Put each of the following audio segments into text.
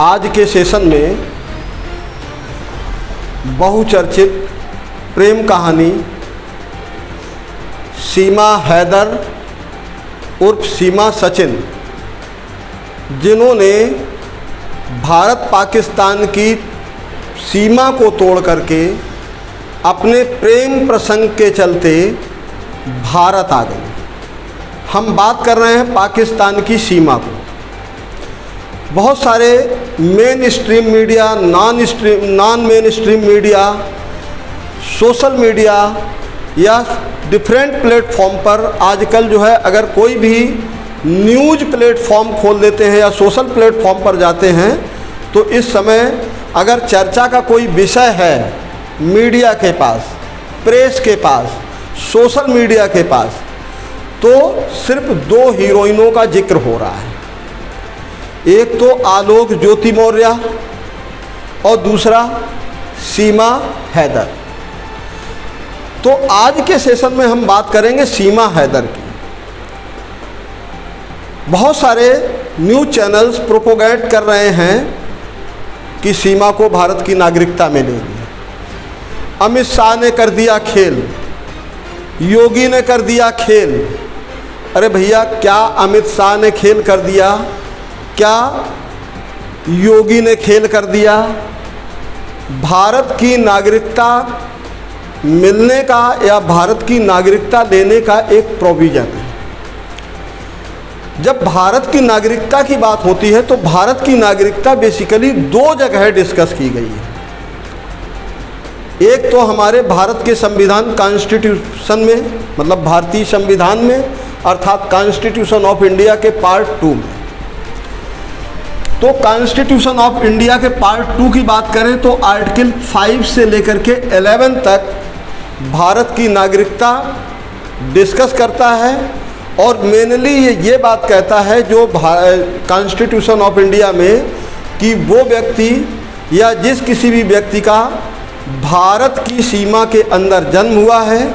आज के सेशन में बहुचर्चित प्रेम कहानी सीमा हैदर उर्फ सीमा सचिन, जिन्होंने भारत पाकिस्तान की सीमा को तोड़ करके अपने प्रेम प्रसंग के चलते भारत आ गई। हम बात कर रहे हैं पाकिस्तान की सीमा को। बहुत सारे main stream media, non main stream media, social media या डिफरेंट प्लेटफॉर्म पर आजकल जो है, अगर कोई भी न्यूज़ प्लेटफॉर्म खोल देते हैं या सोशल प्लेटफॉर्म पर जाते हैं तो इस समय अगर चर्चा का कोई विषय है मीडिया के पास, प्रेस के पास, सोशल मीडिया के पास, तो सिर्फ दो हीरोइनों का जिक्र हो रहा है। एक तो आलोक ज्योति मौर्य और दूसरा सीमा हैदर। तो आज के सेशन में हम बात करेंगे सीमा हैदर की। बहुत सारे न्यूज़ चैनल्स प्रोपोगेट कर रहे हैं कि सीमा को भारत की नागरिकता मिलेगी। अमित शाह ने कर दिया खेल, योगी ने कर दिया खेल। अरे भैया, क्या अमित शाह ने खेल कर दिया? क्या योगी ने खेल कर दिया? भारत की नागरिकता मिलने का या भारत की नागरिकता लेने का एक प्रोविज़न है। जब भारत की नागरिकता की बात होती है तो भारत की नागरिकता बेसिकली दो जगह डिस्कस की गई है। एक तो हमारे भारत के संविधान कॉन्स्टिट्यूशन में, मतलब भारतीय संविधान में, अर्थात कॉन्स्टिट्यूशन ऑफ इंडिया के पार्ट 2 में। तो कॉन्स्टिट्यूशन ऑफ इंडिया के पार्ट 2 की बात करें तो आर्टिकल 5 से लेकर के 11 तक भारत की नागरिकता डिस्कस करता है और मेनली ये बात कहता है जो कॉन्स्टिट्यूशन ऑफ इंडिया में कि वो व्यक्ति या जिस किसी भी व्यक्ति का भारत की सीमा के अंदर जन्म हुआ है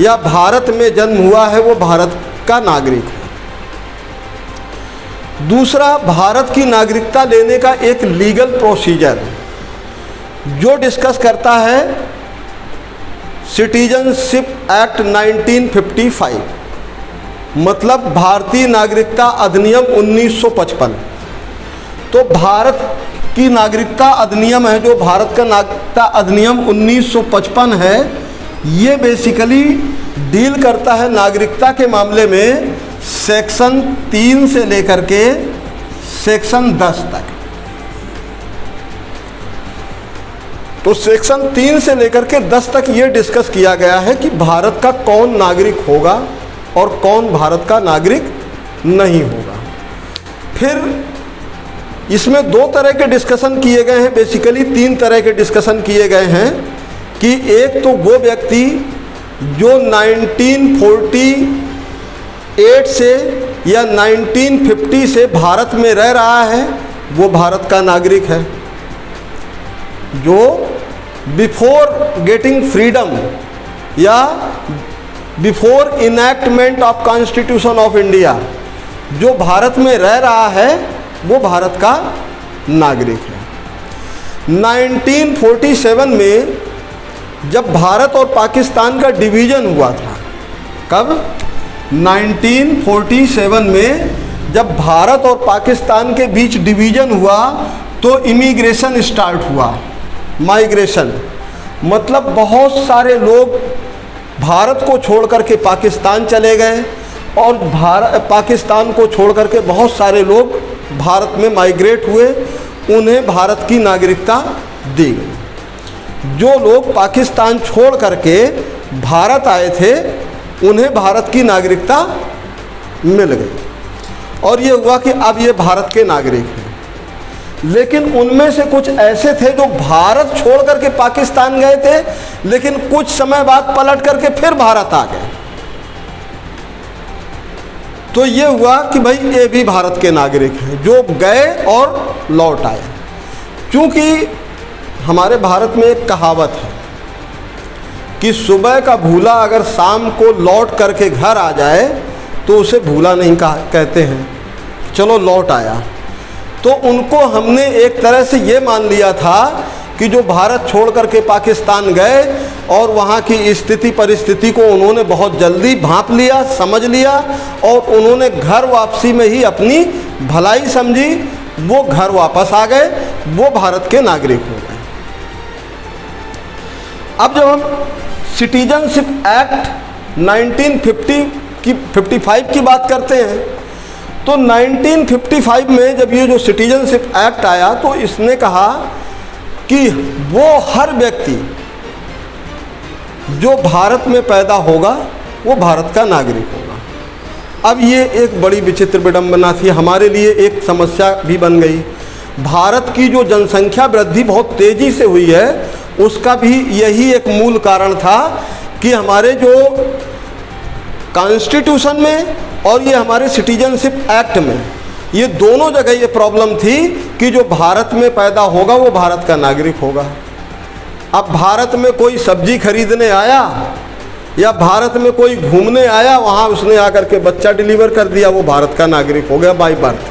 या भारत में जन्म हुआ है वो भारत का नागरिक है। दूसरा, भारत की नागरिकता लेने का एक लीगल प्रोसीजर जो डिस्कस करता है सिटीजनशिप एक्ट 1955, मतलब भारतीय नागरिकता अधिनियम 1955। तो भारत की नागरिकता अधिनियम है, जो भारत का नागरिकता अधिनियम 1955 है, ये बेसिकली डील करता है नागरिकता के मामले में सेक्शन 3 से लेकर के सेक्शन 10 तक। तो सेक्शन 3 से लेकर के 10 तक ये डिस्कस किया गया है कि भारत का कौन नागरिक होगा और कौन भारत का नागरिक नहीं होगा। फिर इसमें दो तरह के डिस्कशन किए गए हैं, बेसिकली 3 तरह के डिस्कशन किए गए हैं कि एक तो वो व्यक्ति जो 1948 से या 1950 से भारत में रह रहा है वो भारत का नागरिक है। जो बिफोर गेटिंग फ्रीडम या before enactment of constitution of India जो भारत में रह रहा है वो भारत का नागरिक है। 1947 में जब भारत और पाकिस्तान का डिवीज़न हुआ था, कब? 1947 में जब भारत और पाकिस्तान के बीच डिवीज़न हुआ तो इमिग्रेशन स्टार्ट हुआ, माइग्रेशन। मतलब बहुत सारे लोग भारत को छोड़ करके पाकिस्तान चले गए और पाकिस्तान को छोड़ करके बहुत सारे लोग भारत में माइग्रेट हुए, उन्हें भारत की नागरिकता दी गई। जो लोग पाकिस्तान छोड़ करके भारत आए थे उन्हें भारत की नागरिकता मिल गई और ये हुआ कि अब ये भारत के नागरिक हैं। लेकिन उनमें से कुछ ऐसे थे जो भारत छोड़ करके पाकिस्तान गए थे लेकिन कुछ समय बाद पलट करके फिर भारत आ गए। तो ये हुआ कि भाई ये भी भारत के नागरिक हैं जो गए और लौट आए। क्योंकि हमारे भारत में एक कहावत है कि सुबह का भूला अगर शाम को लौट करके घर आ जाए तो उसे भूला नहीं कहते हैं, चलो लौट आया। तो उनको हमने एक तरह से ये मान लिया था कि जो भारत छोड़ करके पाकिस्तान गए और वहाँ की स्थिति परिस्थिति को उन्होंने बहुत जल्दी भांप लिया, समझ लिया और उन्होंने घर वापसी में ही अपनी भलाई समझी, वो घर वापस आ गए, वो भारत के नागरिक हो गए। अब जब हम सिटीजनशिप एक्ट 1955 की बात करते हैं तो 1955 में जब ये जो सिटीजनशिप एक्ट आया तो इसने कहा कि वो हर व्यक्ति जो भारत में पैदा होगा वो भारत का नागरिक होगा। अब ये एक बड़ी विचित्र विडंबना थी, हमारे लिए एक समस्या भी बन गई। भारत की जो जनसंख्या वृद्धि बहुत तेज़ी से हुई है उसका भी यही एक मूल कारण था कि हमारे जो कॉन्स्टिट्यूशन में और ये हमारे सिटीजनशिप एक्ट में, ये दोनों जगह ये प्रॉब्लम थी कि जो भारत में पैदा होगा वो भारत का नागरिक होगा। अब भारत में कोई सब्जी खरीदने आया या भारत में कोई घूमने आया, वहाँ उसने आकर के बच्चा डिलीवर कर दिया, वो भारत का नागरिक हो गया बाय बर्थ।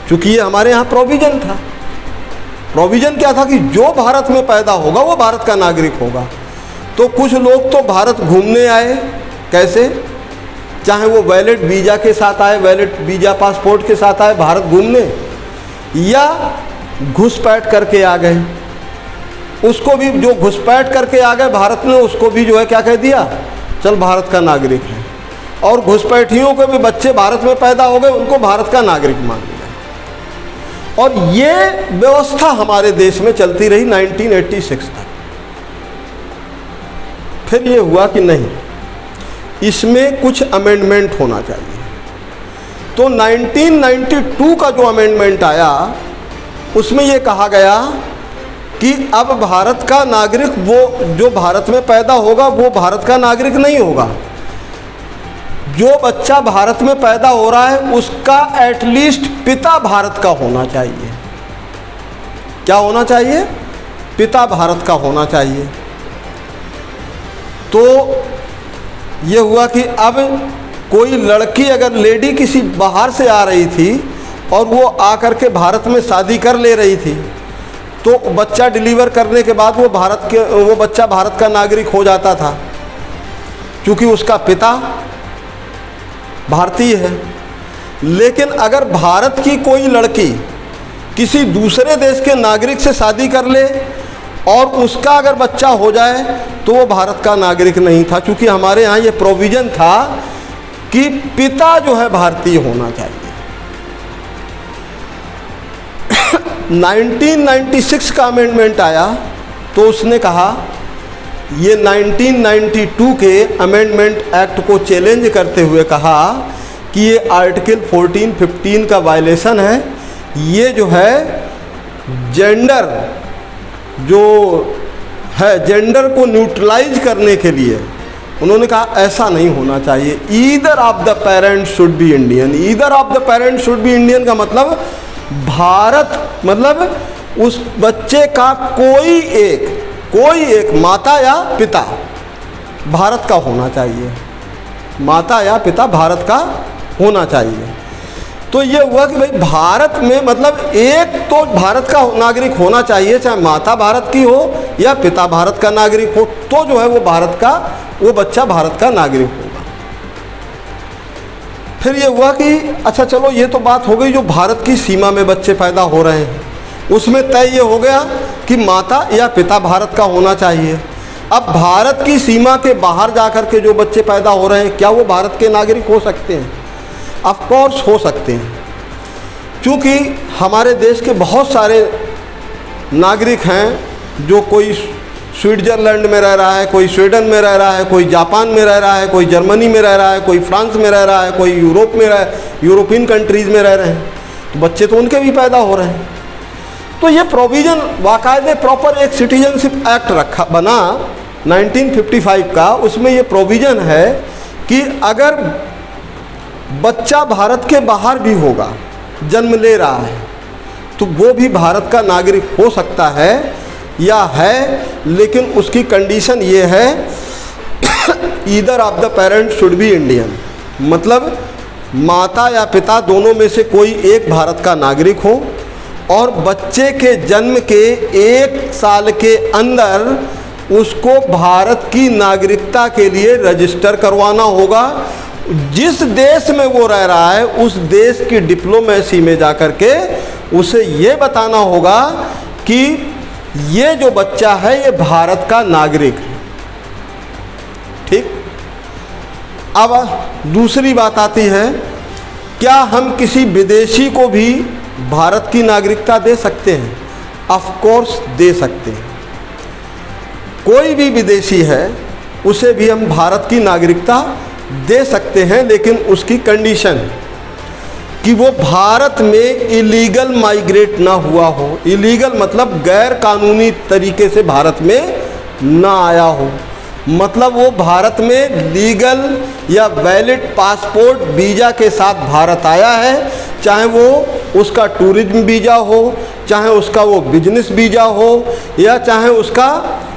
क्योंकि ये हमारे यहाँ प्रोविज़न था। प्रोविज़न क्या था कि जो भारत में पैदा होगा वो भारत का नागरिक होगा। तो कुछ लोग तो भारत घूमने आए, कैसे, चाहे वो वैलिड वीज़ा के साथ आए, वैलिड वीज़ा पासपोर्ट के साथ आए भारत घूमने, या घुसपैठ करके आ गए। उसको भी जो घुसपैठ करके आ गए भारत में, उसको भी जो है क्या कह दिया, चल भारत का नागरिक है। और घुसपैठियों के भी बच्चे भारत में पैदा हो गए, उनको भारत का नागरिक मान लिया। और ये व्यवस्था हमारे देश में चलती रही 1986 तक। फिर ये हुआ कि नहीं, इसमें कुछ अमेंडमेंट होना चाहिए। तो 1992 का जो अमेंडमेंट आया उसमें ये कहा गया कि अब भारत का नागरिक वो जो भारत में पैदा होगा वो भारत का नागरिक नहीं होगा। जो बच्चा भारत में पैदा हो रहा है उसका एटलीस्ट पिता भारत का होना चाहिए। क्या होना चाहिए? पिता भारत का होना चाहिए। तो ये हुआ कि अब कोई लड़की अगर लेडी किसी बाहर से आ रही थी और वो आकर के भारत में शादी कर ले रही थी तो बच्चा डिलीवर करने के बाद वो बच्चा भारत का नागरिक हो जाता था, क्योंकि उसका पिता भारतीय है। लेकिन अगर भारत की कोई लड़की किसी दूसरे देश के नागरिक से शादी कर ले और उसका अगर बच्चा हो जाए तो वो भारत का नागरिक नहीं था, क्योंकि हमारे यहाँ ये प्रोविज़न था कि पिता जो है भारतीय होना चाहिए। 1996 का अमेंडमेंट आया तो उसने कहा, ये 1992 के अमेंडमेंट एक्ट को चैलेंज करते हुए कहा कि ये आर्टिकल 14-15 का वायलेशन है। ये जो है जेंडर जो है, जेंडर को न्यूट्रलाइज करने के लिए उन्होंने कहा ऐसा नहीं होना चाहिए। Either of the parent should be Indian. Either of the parent should be Indian का मतलब भारत, मतलब उस बच्चे का कोई एक माता या पिता भारत का होना चाहिए, माता या पिता भारत का होना चाहिए। तो ये हुआ कि भाई भारत में मतलब एक तो भारत का नागरिक होना चाहिए, चाहे माता भारत की हो या पिता भारत का नागरिक हो, तो जो है वो बच्चा भारत का नागरिक होगा। फिर ये हुआ कि अच्छा चलो ये तो बात हो गई जो भारत की सीमा में बच्चे पैदा हो रहे हैं, उसमें तय ये हो गया कि माता या पिता भारत का होना चाहिए। अब भारत की सीमा के बाहर जाकर के जो बच्चे पैदा हो रहे हैं, क्या वो भारत के नागरिक हो सकते हैं? ऑफ कोर्स हो सकते हैं, क्योंकि हमारे देश के बहुत सारे नागरिक हैं जो कोई स्विट्ज़रलैंड में रह रहा है, कोई स्वीडन में रह रहा है, कोई जापान में रह रहा है, कोई जर्मनी में रह रहा है, कोई फ्रांस में रह रहा है, कोई यूरोप में यूरोपियन कंट्रीज़ में रह रहे हैं, तो बच्चे तो उनके भी पैदा हो रहे हैं। तो ये प्रोविज़न बाकायदे प्रॉपर एक सिटीजनशिप एक्ट बना 1955 का, उसमें ये प्रोविज़न है कि अगर बच्चा भारत के बाहर भी होगा, जन्म ले रहा है, तो वो भी भारत का नागरिक हो सकता है या है, लेकिन उसकी कंडीशन ये है either of the parent should be Indian, मतलब माता या पिता दोनों में से कोई एक भारत का नागरिक हो और बच्चे के जन्म के 1 साल के अंदर उसको भारत की नागरिकता के लिए रजिस्टर करवाना होगा। जिस देश में वो रह रहा है उस देश की डिप्लोमेसी में जाकर के उसे ये बताना होगा कि ये जो बच्चा है ये भारत का नागरिक है। ठीक। अब दूसरी बात आती है, क्या हम किसी विदेशी को भी भारत की नागरिकता दे सकते हैं? ऑफ कोर्स दे सकते हैं। कोई भी विदेशी है उसे भी हम भारत की नागरिकता दे सकते हैं, लेकिन उसकी कंडीशन कि वो भारत में इलीगल माइग्रेट ना हुआ हो। इलीगल मतलब गैर कानूनी तरीके से भारत में ना आया हो, मतलब वो भारत में लीगल या वैलिड पासपोर्ट वीज़ा के साथ भारत आया है, चाहे वो उसका टूरिज्म वीज़ा हो, चाहे उसका वो बिजनेस वीज़ा हो, या चाहे उसका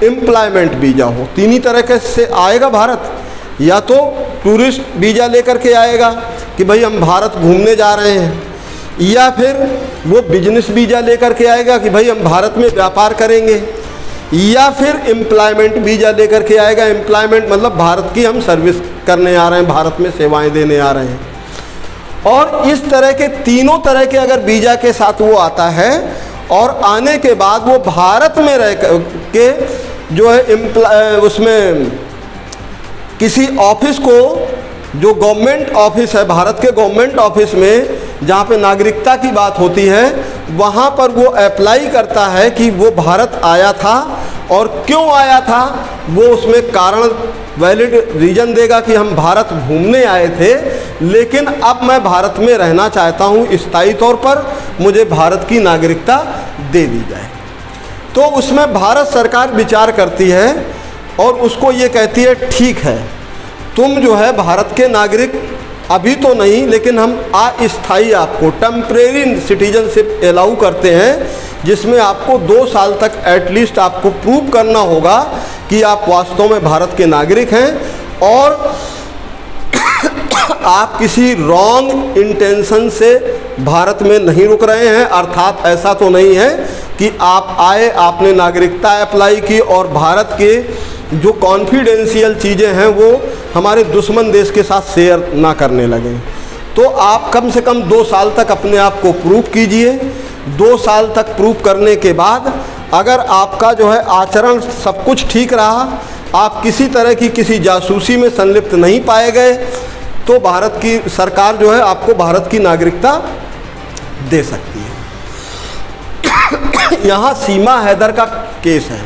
एम्प्लॉयमेंट वीज़ा हो। तीन ही तरह से आएगा भारत। या तो टूरिस्ट वीज़ा लेकर के आएगा कि भाई हम भारत घूमने जा रहे हैं, या फिर वो बिजनेस वीज़ा लेकर के आएगा कि भाई हम भारत में व्यापार करेंगे, या फिर एम्प्लॉयमेंट वीज़ा लेकर के आएगा। एम्प्लॉयमेंट मतलब भारत की हम सर्विस करने आ रहे हैं, भारत में सेवाएं देने आ रहे हैं। और इस तरह के तीनों तरह के अगर वीज़ा के साथ वो आता है और आने के बाद वो भारत में रह के जो है उसमें किसी ऑफिस को, जो गवर्नमेंट ऑफिस है भारत के गवर्नमेंट ऑफिस में जहाँ पे नागरिकता की बात होती है, वहाँ पर वो अप्लाई करता है कि वो भारत आया था और क्यों आया था। वो उसमें कारण वैलिड रीज़न देगा कि हम भारत घूमने आए थे, लेकिन अब मैं भारत में रहना चाहता हूँ स्थायी तौर पर, मुझे भारत की नागरिकता दे दी जाए। तो उसमें भारत सरकार विचार करती है और उसको ये कहती है ठीक है, तुम जो है भारत के नागरिक अभी तो नहीं, लेकिन हम अस्थायी आपको टेम्परेरी सिटीजनशिप अलाउ करते हैं, जिसमें आपको 2 साल तक एटलीस्ट आपको प्रूव करना होगा कि आप वास्तव में भारत के नागरिक हैं और आप किसी रॉन्ग इंटेंशन से भारत में नहीं रुक रहे हैं। अर्थात ऐसा तो नहीं है कि आप आए, आपने नागरिकता अप्लाई की और भारत के जो कॉन्फिडेंशियल चीज़ें हैं वो हमारे दुश्मन देश के साथ शेयर ना करने लगें। तो आप कम से कम 2 साल तक अपने आप को प्रूव कीजिए। 2 साल तक प्रूव करने के बाद अगर आपका जो है आचरण सब कुछ ठीक रहा, आप किसी तरह की किसी जासूसी में संलिप्त नहीं पाए गए, तो भारत की सरकार जो है आपको भारत की नागरिकता दे सकती है। यहाँ सीमा हैदर का केस है।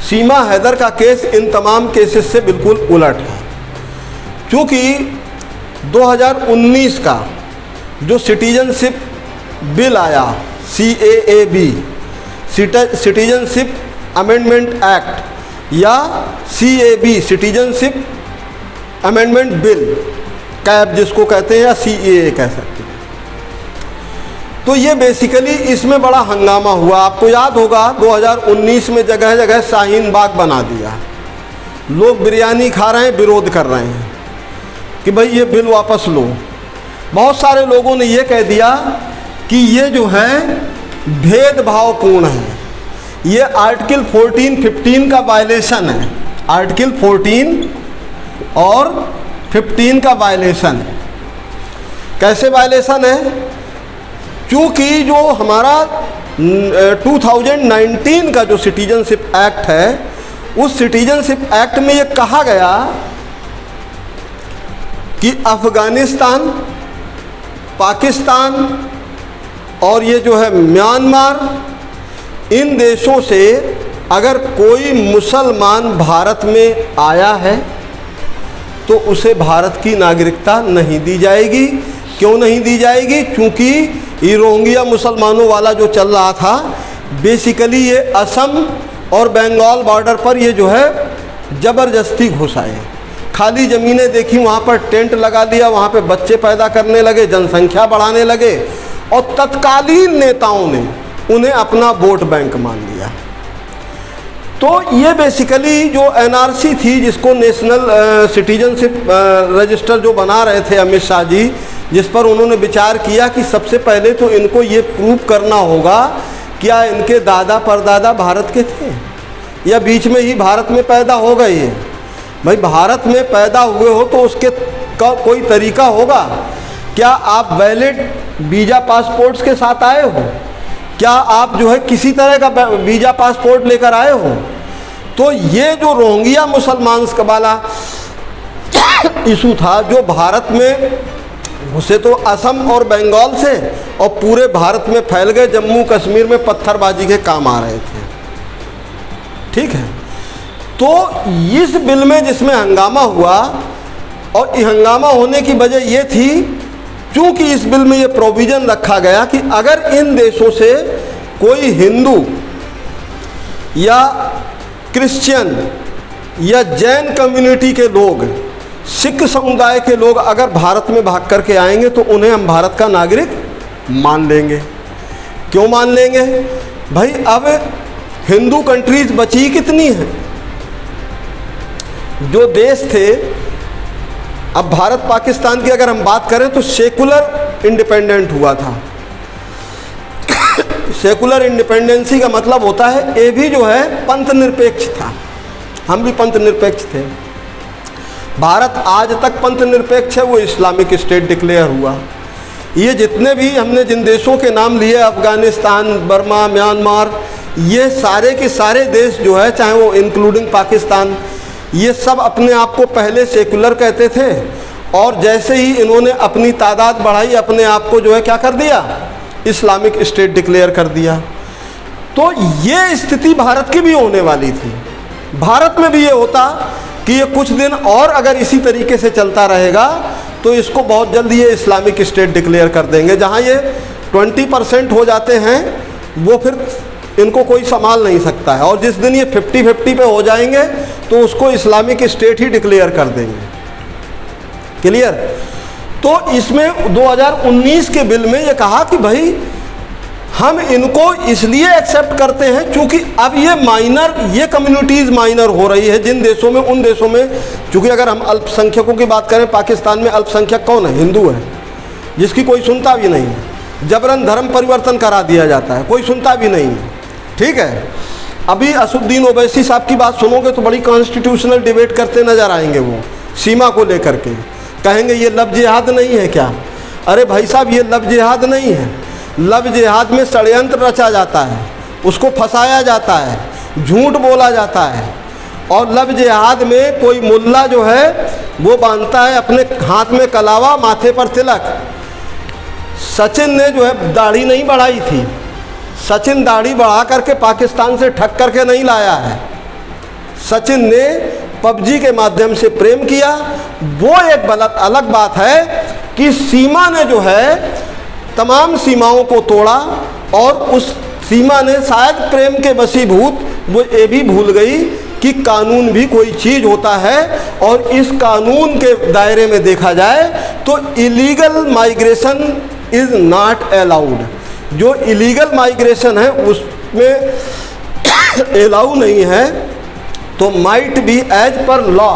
सीमा हैदर का केस इन तमाम केसेस से बिल्कुल उलट है, क्योंकि 2019 का जो सिटीजनशिप बिल आया, CAAB, सिटीजनशिप अमेंडमेंट एक्ट या CAB, citizenship amendment bill, cab जिसको कहते हैं या CAA कह सकते हैं। तो ये बेसिकली इसमें बड़ा हंगामा हुआ। आपको याद होगा 2019 में जगह जगह शाहीन बाग बना दिया, लोग बिरयानी खा रहे हैं, विरोध कर रहे हैं कि भाई ये बिल वापस लो। बहुत सारे लोगों ने ये कह दिया कि ये जो है भेदभावपूर्ण है, ये आर्टिकल 14-15 का वायलेशन है। आर्टिकल 14 और 15 का वायलेशन है। कैसे वायलेशन है? क्योंकि जो हमारा 2019 का जो सिटीजनशिप एक्ट है, उस सिटीजनशिप एक्ट में ये कहा गया कि अफ़गानिस्तान, पाकिस्तान और ये जो है म्यांमार, इन देशों से अगर कोई मुसलमान भारत में आया है तो उसे भारत की नागरिकता नहीं दी जाएगी। क्यों नहीं दी जाएगी? क्योंकि ये रोहिंग्या मुसलमानों वाला जो चल रहा था, बेसिकली ये असम और बंगाल बॉर्डर पर ये जो है ज़बरदस्ती घुसाए। खाली ज़मीनें देखी, वहाँ पर टेंट लगा दिया, वहाँ पे बच्चे पैदा करने लगे, जनसंख्या बढ़ाने लगे और तत्कालीन नेताओं ने उन्हें अपना वोट बैंक मान लिया। तो ये बेसिकली जो एनआरसी थी, जिसको नेशनल सिटीजनशिप रजिस्टर जो बना रहे थे अमित शाह जी, जिस पर उन्होंने विचार किया कि सबसे पहले तो इनको ये प्रूव करना होगा क्या इनके दादा परदादा भारत के थे या बीच में ही भारत में पैदा हो गए हैं। भाई भारत में पैदा हुए हो तो उसके का कोई तरीका होगा। क्या आप वैलिड वीज़ा पासपोर्ट्स के साथ आए हो? क्या आप जो है किसी तरह का वीज़ा पासपोर्ट लेकर आए हो? तो ये जो रोहिंग्या मुसलमान वाला इशू था जो भारत में घुसे, तो असम और बंगाल से और पूरे भारत में फैल गए, जम्मू कश्मीर में पत्थरबाजी के काम आ रहे थे। ठीक है, तो इस बिल में जिसमें हंगामा हुआ, और हंगामा होने की वजह ये थी क्योंकि इस बिल में ये प्रोविज़न रखा गया कि अगर इन देशों से कोई हिंदू या क्रिश्चियन या जैन कम्युनिटी के लोग, सिख समुदाय के लोग अगर भारत में भाग करके आएंगे तो उन्हें हम भारत का नागरिक मान लेंगे। क्यों मान लेंगे? भाई अब हिंदू कंट्रीज बची कितनी हैं? जो देश थे, अब भारत पाकिस्तान की अगर हम बात करें तो सेकुलर इंडिपेंडेंट हुआ था। सेकुलर इंडिपेंडेंसी का मतलब होता है ये भी जो है पंथ निरपेक्ष था, हम भी पंथ निरपेक्ष थे। भारत आज तक पंथ निरपेक्ष है, वो इस्लामिक स्टेट डिक्लेयर हुआ। ये जितने भी हमने जिन देशों के नाम लिए, अफ़गानिस्तान, बर्मा, म्यांमार, ये सारे के सारे देश जो है, चाहे वो इंक्लूडिंग पाकिस्तान, ये सब अपने आप को पहले सेकुलर कहते थे और जैसे ही इन्होंने अपनी तादाद बढ़ाई, अपने आप को जो है क्या कर दिया, इस्लामिक स्टेट डिक्लेयर कर दिया। तो ये स्थिति भारत की भी होने वाली थी। भारत में भी ये होता कि ये कुछ दिन और अगर इसी तरीके से चलता रहेगा तो इसको बहुत जल्दी ये इस्लामिक स्टेट डिक्लेयर कर देंगे। जहाँ ये 20% हो जाते हैं वो फिर इनको कोई संभाल नहीं सकता है, और जिस दिन ये 50-50 पे हो जाएंगे तो उसको इस्लामिक स्टेट ही डिक्लेयर कर देंगे। क्लियर? तो इसमें 2019 के बिल में ये कहा कि भाई हम इनको इसलिए एक्सेप्ट करते हैं क्योंकि अब ये माइनर, ये कम्युनिटीज़ माइनर हो रही है जिन देशों में, उन देशों में। क्योंकि अगर हम अल्पसंख्यकों की बात करें, पाकिस्तान में अल्पसंख्यक कौन है? हिंदू है, जिसकी कोई सुनता भी नहीं है। जबरन धर्म परिवर्तन करा दिया जाता है, कोई सुनता भी नहीं है। ठीक है, अभी असुद्दीन ओवैसी साहब की बात सुनोगे तो बड़ी कॉन्स्टिट्यूशनल डिबेट करते नजर आएंगे। वो सीमा को लेकर के कहेंगे ये लव जिहाद नहीं है क्या? अरे भाई साहब, ये लव जिहाद नहीं है। लव जिहाद में षड्यंत्र रचा जाता है, उसको फंसाया जाता है, झूठ बोला जाता है। और लव जिहाद में कोई मुल्ला जो है वो बांधता है अपने हाथ में कलावा, माथे पर तिलक। सचिन ने जो है दाढ़ी नहीं बढ़ाई थी, सचिन दाढ़ी बढ़ा करके पाकिस्तान से ठग करके नहीं लाया है। सचिन ने पबजी के माध्यम से प्रेम किया। वो एक अलग बात है कि सीमा ने जो है तमाम सीमाओं को तोड़ा, और उस सीमा ने शायद प्रेम के वशीभूत वो ये भी भूल गई कि कानून भी कोई चीज़ होता है, और इस कानून के दायरे में देखा जाए तो illegal migration is not allowed. जो इलीगल माइग्रेशन है उसमें अलाउ नहीं है। तो might be as per law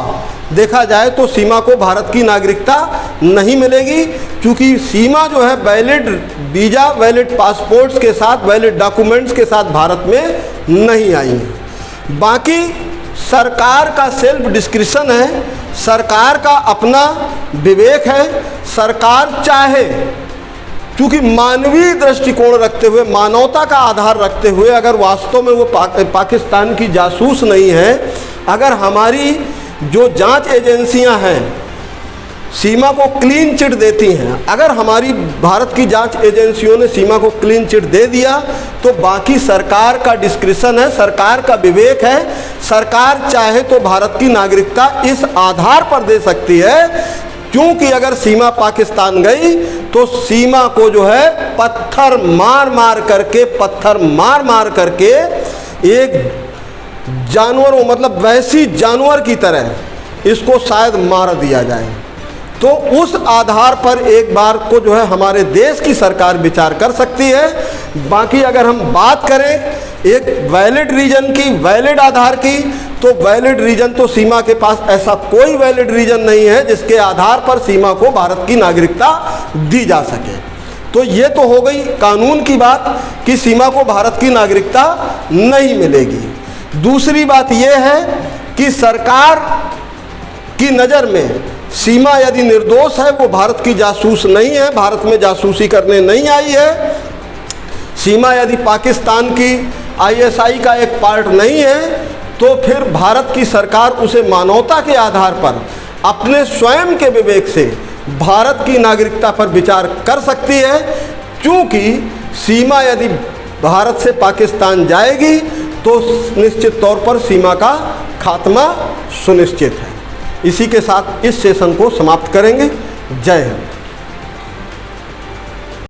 देखा जाए तो सीमा को भारत की नागरिकता नहीं मिलेगी, क्योंकि सीमा जो है वैलिड वीज़ा, वैलिड पासपोर्ट्स के साथ, वैलिड डॉक्यूमेंट्स के साथ भारत में नहीं आई है। बाकी सरकार का सेल्फ डिस्क्रिशन है, सरकार का अपना विवेक है। सरकार चाहे, क्योंकि मानवीय दृष्टिकोण रखते हुए, मानवता का आधार रखते हुए, अगर वास्तव में वो पाकिस्तान की जासूस नहीं है, अगर हमारी जो जांच एजेंसियां हैं सीमा को क्लीन चिट देती हैं, अगर हमारी भारत की जांच एजेंसियों ने सीमा को क्लीन चिट दे दिया तो बाकी सरकार का डिस्क्रिशन है, सरकार का विवेक है। सरकार चाहे तो भारत की नागरिकता इस आधार पर दे सकती है, क्योंकि अगर सीमा पाकिस्तान गई तो सीमा को जो है पत्थर मार मार करके एक जानवरों, मतलब वैसी जानवर की तरह इसको शायद मार दिया जाए। तो उस आधार पर एक बार को जो है हमारे देश की सरकार विचार कर सकती है। बाकी अगर हम बात करें एक वैलिड रीजन की, वैलिड आधार की, तो वैलिड रीजन तो सीमा के पास ऐसा कोई वैलिड रीजन नहीं है जिसके आधार पर सीमा को भारत की नागरिकता दी जा सके। तो ये तो हो गई कानून की बात कि सीमा को भारत की नागरिकता नहीं मिलेगी। दूसरी बात यह है कि सरकार की नज़र में सीमा यदि निर्दोष है, वो भारत की जासूस नहीं है, भारत में जासूसी करने नहीं आई है, सीमा यदि पाकिस्तान की आईएसआई का एक पार्ट नहीं है, तो फिर भारत की सरकार उसे मानवता के आधार पर अपने स्वयं के विवेक से भारत की नागरिकता पर विचार कर सकती है। क्योंकि सीमा यदि भारत से पाकिस्तान जाएगी तो निश्चित तौर पर सीमा का खात्मा सुनिश्चित है। इसी के साथ इस सेशन को समाप्त करेंगे। जय हिंद।